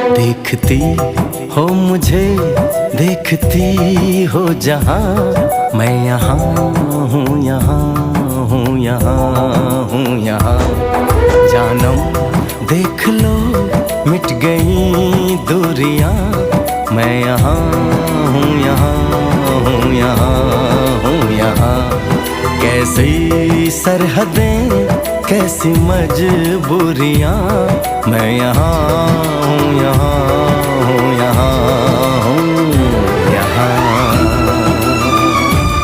देखती हो मुझे, देखती हो जहाँ, मैं यहाँ हूँ, यहाँ हूँ, यहाँ हूँ, यहाँ। जानम देख लो मिट गई दूरियां, मैं यहाँ हूँ, यहाँ हूँ, यहाँ हूँ, यहाँ। कैसी सरहदें, कैसी मजबूरियां, मैं यहाँ हूँ, यहाँ